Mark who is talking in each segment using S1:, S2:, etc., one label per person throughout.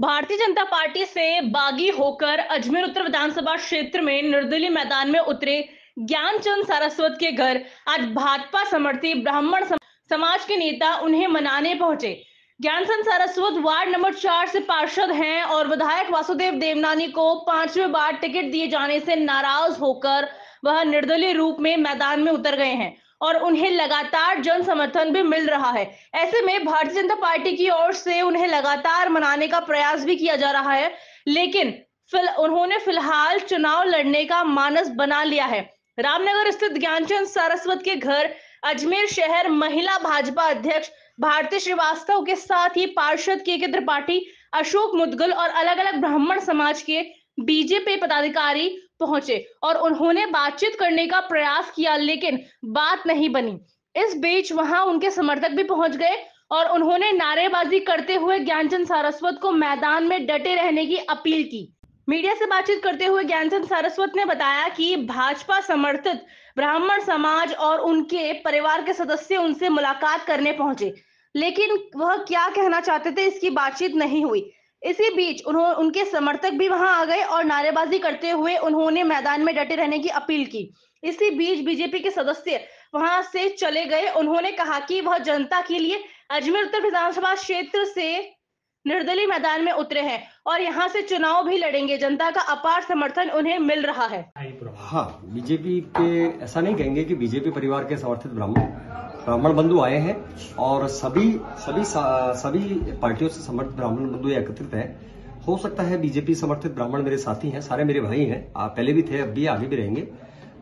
S1: Bharatiya Janata party से बागी होकर अजमेर उत्तर विधानसभा क्षेत्र में निर्दलीय मैदान में उतरे ज्ञानचंद सारस्वत के घर आज भाजपा समर्थित ब्राह्मण समाज के नेता उन्हें मनाने पहुंचे। ज्ञानचंद सारस्वत वार्ड नंबर 4 से पार्षद हैं और विधायक वासुदेव देवनानी को 5वें बार टिकट दिए जाने से नाराज होकर वह निर्दलीय रूप में मैदान में उतर गए हैं और उन्हें लगातार जन समर्थन भी मिल रहा है। ऐसे में भारतीय जनता पार्टी की ओर से उन्हें लगातार मनाने का प्रयास भी किया जा रहा है, लेकिन उन्होंने फिलहाल चुनाव लड़ने का मानस बना लिया है। रामनगर स्थित ज्ञानचंद सारस्वत के घर अजमेर शहर महिला भाजपा अध्यक्ष भारती श्रीवास्तव के साथ ही पार्षद के त्रिपाठी, अशोक मुदगल और अलग अलग ब्राह्मण समाज के बीजेपी पदाधिकारी पहुंचे और उन्होंने बातचीत करने का प्रयास किया, लेकिन बात नहीं बनी। इस बीच वहां उनके समर्थक भी पहुंच गए और उन्होंने नारेबाजी करते हुए ज्ञानचंद सारस्वत को मैदान में डटे रहने की अपील की। मीडिया से बातचीत करते हुए ज्ञानचंद सारस्वत ने बताया कि भाजपा समर्थित ब्राह्मण समाज और उनके परिवार के सदस्य उनसे मुलाकात करने पहुंचे, लेकिन वह क्या कहना चाहते थे इसकी बातचीत नहीं हुई। इसी बीच उनके समर्थक भी वहां आ गए और नारेबाजी करते हुए उन्होंने मैदान में डटे रहने की अपील की। इसी बीच बीजेपी के सदस्य वहां से चले गए। उन्होंने कहा कि वह जनता के लिए अजमेर उत्तर विधानसभा क्षेत्र से निर्दलीय मैदान में उतरे हैं और यहां से चुनाव भी लड़ेंगे। जनता का अपार समर्थन उन्हें मिल रहा है।
S2: हाँ, बीजेपी के ऐसा नहीं कहेंगे कि बीजेपी परिवार के समर्थित ब्राह्मण बंधु आए हैं और सभी पार्टियों से समर्थित ब्राह्मण बंधु एकत्रित हैं। हो सकता है बीजेपी समर्थित ब्राह्मण मेरे साथी हैं, सारे मेरे भाई हैं, आप पहले भी थे, अब भी आगे भी रहेंगे।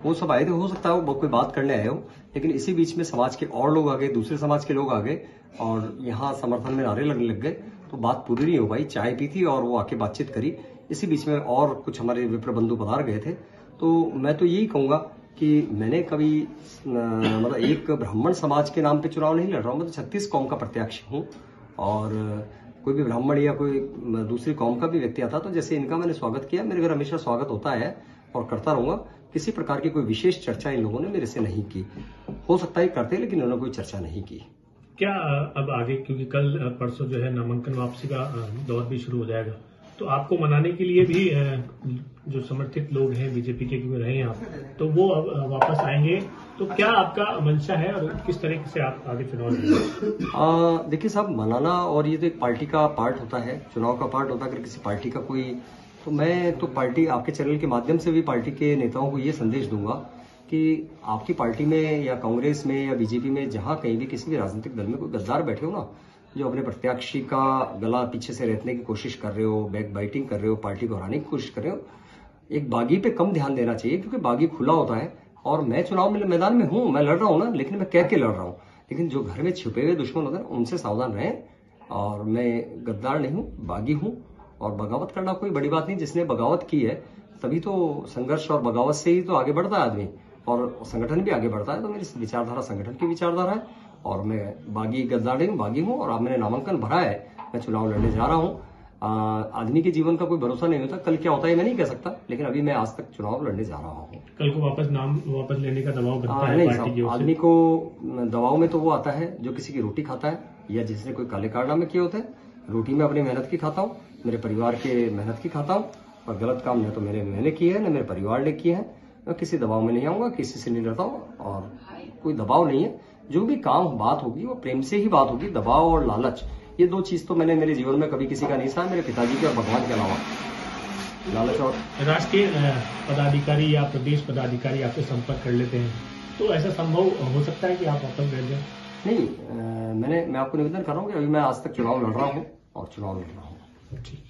S2: वो सब आए थे, हो सकता है वो कोई बात करने आए हो, लेकिन इसी बीच में समाज के और लोग आ गए, दूसरे समाज के लोग आ गए और यहाँ समर्थन में नारे लगने लग गए, तो बात पूरी नहीं हो पाई। चाय पी थी और वो आके बातचीत करी। इसी बीच में और कुछ हमारे विप्र बंधु पधार गए थे। तो मैं तो यही कहूंगा कि मैंने कभी मतलब एक ब्राह्मण समाज के नाम पे चुनाव नहीं लड़ रहा हूं। मैं तो 36 कौम का प्रत्याशी हूं और कोई भी ब्राह्मण या कोई दूसरी कौम का भी व्यक्ति आता तो जैसे इनका मैंने स्वागत किया, मेरे घर हमेशा स्वागत होता है और करता रहूंगा। किसी प्रकार की कोई विशेष चर्चा इन लोगों ने मेरे से नहीं की। हो सकता है करते, लेकिन उन्होंने कोई चर्चा नहीं की।
S3: क्या अब आगे, क्योंकि कल परसों जो है नामांकन वापसी का दौर भी शुरू हो जाएगा, तो आपको मनाने के लिए भी जो समर्थित लोग हैं बीजेपी के रहे हैं आप, तो वो अब वापस आएंगे, तो क्या आपका मंशा है और किस तरीके से आप आगे चुनाव लड़ेंगे?
S2: देखिए साहब, मनाना और ये तो एक पार्टी का पार्ट होता है, चुनाव का पार्ट होता है। अगर किसी पार्टी का कोई, तो मैं तो पार्टी आपके चैनल के माध्यम से भी पार्टी के नेताओं को ये संदेश दूंगा कि आपकी पार्टी में या कांग्रेस में या बीजेपी में जहां कहीं भी किसी भी राजनीतिक दल में कोई गद्दार बैठे हो ना, जो अपने प्रत्याशी का गला पीछे से रेतने की कोशिश कर रहे हो, बैक बाइटिंग कर रहे हो, पार्टी को हराने की कोशिश कर रहे हो, एक बागी पे कम ध्यान देना चाहिए, क्योंकि बागी खुला होता है। और मैं चुनाव में मैदान में हूं, मैं लड़ रहा हूं ना, लेकिन मैं कह के लड़ रहा हूं। लेकिन जो घर में छुपे हुए दुश्मन होते हैं उनसे सावधान रहें। और मैं गद्दार नहीं हूं, बागी हूं। और बगावत करना कोई बड़ी बात नहीं। जिसने बगावत की है तभी तो संघर्ष और बगावत से ही तो आगे बढ़ता है आदमी, और संगठन भी आगे बढ़ता है। तो मेरी विचारधारा संगठन की विचारधारा है और मैं बागी गद्दार नहीं हूं, बागी हूं। और अब मैंने नामांकन भरा है, मैं चुनाव लड़ने जा रहा हूं। आदमी के जीवन का कोई भरोसा नहीं होता, कल क्या होता है मैं नहीं कह सकता, लेकिन अभी मैं आज तक चुनाव लड़ने जा रहा हूँ।
S3: कल को वापस लेने का दबाव बनता है पार्टी की ओर से?
S2: आदमी को दबाव में तो वो आता है जो किसी की रोटी खाता है या जिसने कोई काले कारनामे किए होते हैं। रोटी में अपनी मेहनत की खाता हूँ, मेरे परिवार के मेहनत की खाता हूँ, और गलत काम न तो मैंने किए है, न मेरे परिवार ने किए हैं। मैं किसी दबाव में नहीं आऊंगा, किसी से नहीं डरता हूँ और कोई दबाव नहीं है। जो भी काम बात होगी वो प्रेम से ही बात होगी। दबाव और लालच, ये दो चीज तो मैंने मेरे जीवन में कभी किसी का नहीं सहा, मेरे पिताजी के और भगवान के अलावा। लालच और
S3: राष्ट्रीय पदाधिकारी या प्रदेश पदाधिकारी आपसे संपर्क कर लेते हैं, तो ऐसा संभव हो सकता है कि आप वापस बैठ जाए?
S2: नहीं, मैं आपको निवेदन कर रहा हूँ कि अभी मैं आज तक चुनाव लड़ रहा हूँ और चुनाव लड़ रहा हूँ।
S3: ठीक।